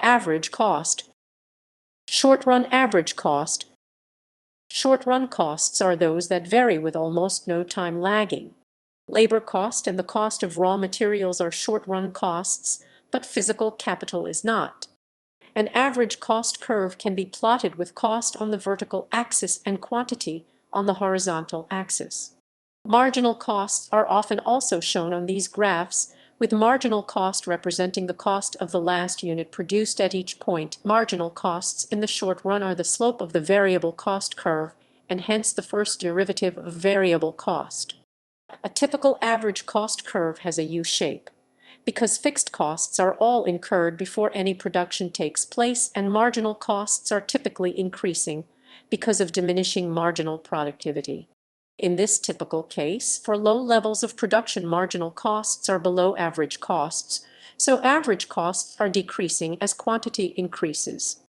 Average cost. Short-run average cost. Short-run costs are those that vary with almost no time lagging. Labor cost and the cost of raw materials are short-run costs, but physical capital is not. An average cost curve can be plotted with cost on the vertical axis and quantity on the horizontal axis. Marginal costs are often also shown on these graphs, with marginal cost representing the cost of the last unit produced at each point. Marginal costs in the short run are the slope of the variable cost curve, and hence the first derivative of variable cost. A typical average cost curve has a U shape, because fixed costs are all incurred before any production takes place, and marginal costs are typically increasing because of diminishing marginal productivity. In this typical case, for low levels of production, marginal costs are below average costs, so average costs are decreasing as quantity increases.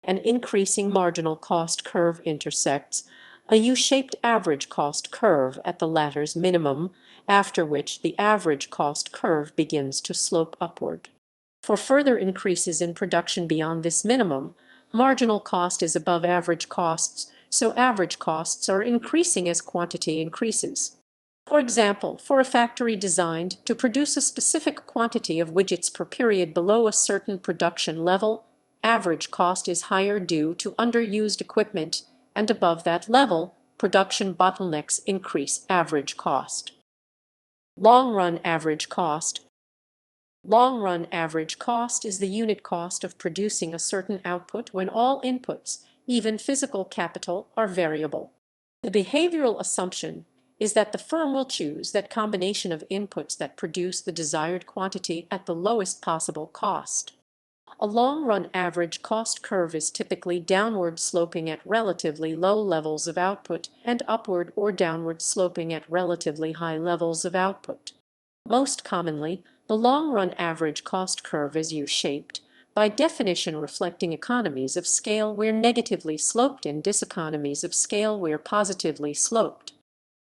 An increasing marginal cost curve intersects a U-shaped average cost curve at the latter's minimum, after which the average cost curve begins to slope upward. For further increases in production beyond this minimum, marginal cost is above average costs, so average costs are increasing as quantity increases. For example, for a factory designed to produce a specific quantity of widgets per period below a certain production level, average cost is higher due to underused equipment, and above that level, production bottlenecks increase average cost. Long-run average cost. Long-run average cost is the unit cost of producing a certain output when all inputs, even physical capital, are variable. The behavioral assumption is that the firm will choose that combination of inputs that produce the desired quantity at the lowest possible cost. A long-run average cost curve is typically downward sloping at relatively low levels of output and upward or downward sloping at relatively high levels of output. Most commonly, the long-run average cost curve is U-shaped, by definition reflecting economies of scale where negatively sloped and diseconomies of scale where positively sloped.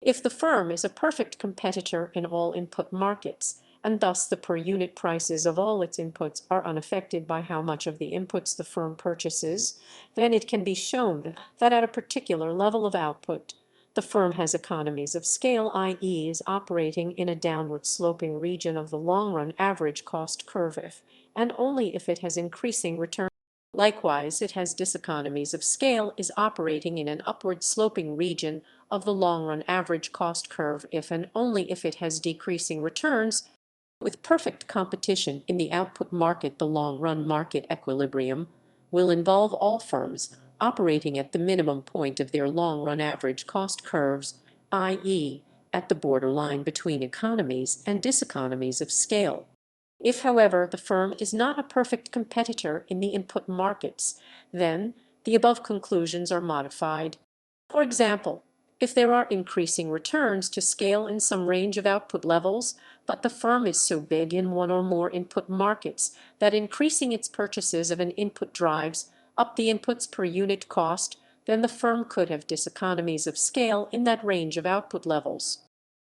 If the firm is a perfect competitor in all input markets, and thus the per-unit prices of all its inputs are unaffected by how much of the inputs the firm purchases, then it can be shown that at a particular level of output, the firm has economies of scale, i.e. is operating in a downward sloping region of the long-run average cost curve if, and only if it has increasing return. Likewise, it has diseconomies of scale, is operating in an upward sloping region of the long-run average cost curve if and only if it has decreasing returns. With perfect competition in the output market, the long-run market equilibrium will involve all firms operating at the minimum point of their long-run average cost curves, i.e., at the borderline between economies and diseconomies of scale. If, however, the firm is not a perfect competitor in the input markets, then the above conclusions are modified. For example, if there are increasing returns to scale in some range of output levels, but the firm is so big in one or more input markets that increasing its purchases of an input drives up the inputs per unit cost, then the firm could have diseconomies of scale in that range of output levels.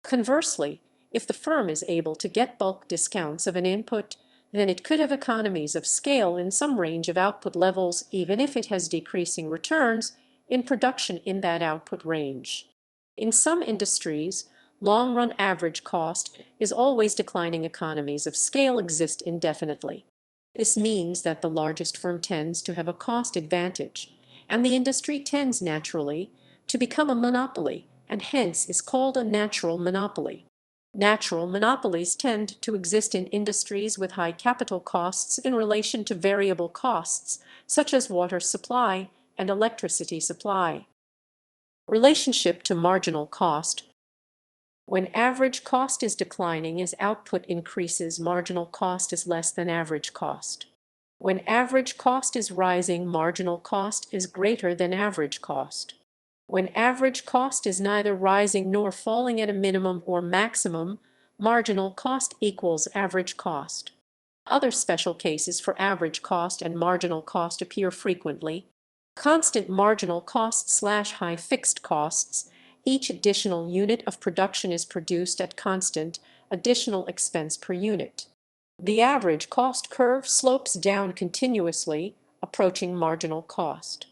Conversely, if the firm is able to get bulk discounts of an input, then it could have economies of scale in some range of output levels even if it has decreasing returns in production in that output range. In some industries, long-run average cost is always declining. Economies of scale exist indefinitely. This means that the largest firm tends to have a cost advantage, and the industry tends naturally to become a monopoly, and hence is called a natural monopoly. Natural monopolies tend to exist in industries with high capital costs in relation to variable costs, such as water supply and electricity supply. Relationship to marginal cost. When average cost is declining as output increases, marginal cost is less than average cost. When average cost is rising, marginal cost is greater than average cost. When average cost is neither rising nor falling at a minimum or maximum, marginal cost equals average cost. Other special cases for average cost and marginal cost appear frequently. Constant marginal cost / high fixed costs. Each additional unit of production is produced at constant additional expense per unit. The average cost curve slopes down continuously, approaching marginal cost.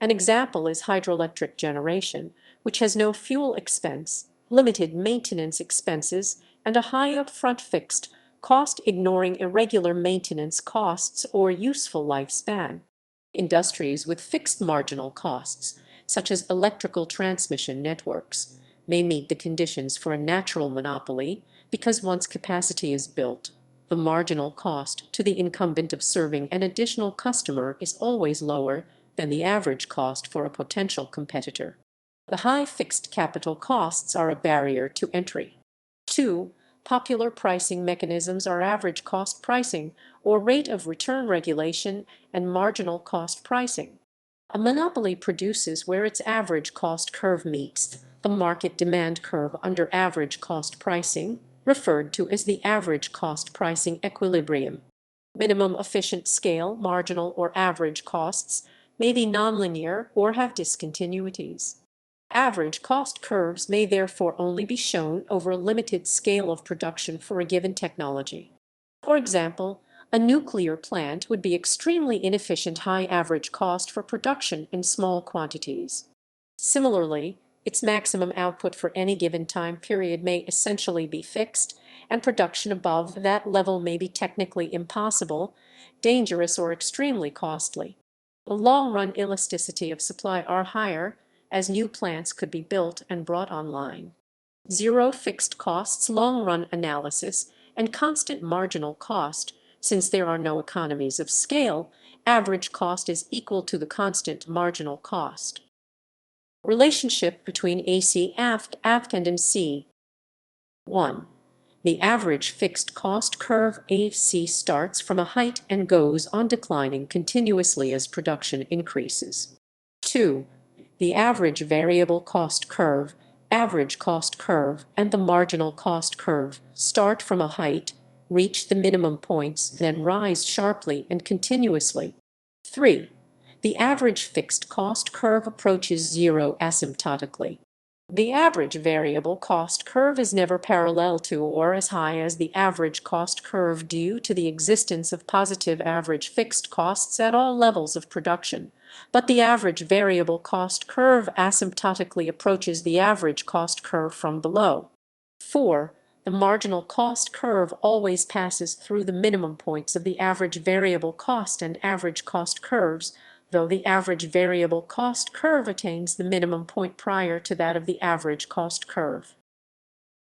An example is hydroelectric generation, which has no fuel expense, limited maintenance expenses, and a high upfront fixed cost, ignoring irregular maintenance costs or useful lifespan. Industries with fixed marginal costs, such as electrical transmission networks, may meet the conditions for a natural monopoly because once capacity is built, the marginal cost to the incumbent of serving an additional customer is always lower than the average cost for a potential competitor. The high fixed capital costs are a barrier to entry. 2. Popular pricing mechanisms are average cost pricing, or rate of return regulation, and marginal cost pricing. A monopoly produces where its average cost curve meets the market demand curve under average cost pricing, referred to as the average cost pricing equilibrium. Minimum efficient scale, marginal or average costs may be nonlinear or have discontinuities. Average cost curves may therefore only be shown over a limited scale of production for a given technology. For example, a nuclear plant would be extremely inefficient high average cost for production in small quantities. Similarly, its maximum output for any given time period may essentially be fixed, and production above that level may be technically impossible, dangerous, or extremely costly. The long-run elasticity of supply are higher, as new plants could be built and brought online. Zero fixed costs, long-run analysis, and constant marginal cost. Since there are no economies of scale, average cost is equal to the constant marginal cost. Relationship between AC aft and C. 1. The average fixed cost curve AC starts from a height and goes on declining continuously as production increases. 2. The average variable cost curve, average cost curve, and the marginal cost curve start from a height, reach the minimum points, then rise sharply and continuously. 3. The average fixed cost curve approaches zero asymptotically. The average variable cost curve is never parallel to or as high as the average cost curve due to the existence of positive average fixed costs at all levels of production, but the average variable cost curve asymptotically approaches the average cost curve from below. 4. The marginal cost curve always passes through the minimum points of the average variable cost and average cost curves, though the average variable cost curve attains the minimum point prior to that of the average cost curve.